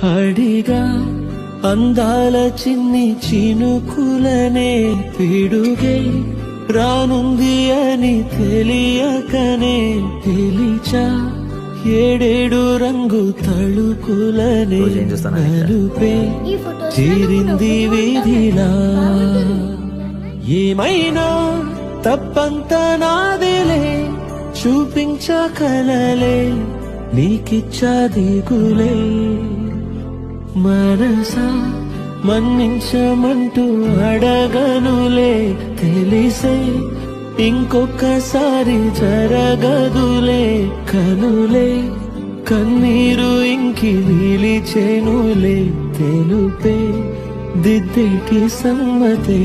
అడిగా అందాల చిన్ని చినుకులనే పిడుగే రానుంది అని తెలియకనే పిలిచా ఏడేడు రంగు తళుకులనే నలుపే చేరింది వీధిలా ఏమైనా తప్పంత నాదిలే చూపించకలలే నీకిచ్చా దిగులే మనసా మన్నించమంటూ అడగనులే తెలిసే ఇంకొకసారి జరగదులే కనులే కన్నీరు ఇంకి నిలిచేనులే తెలుపే దిద్దేటి సమ్మతే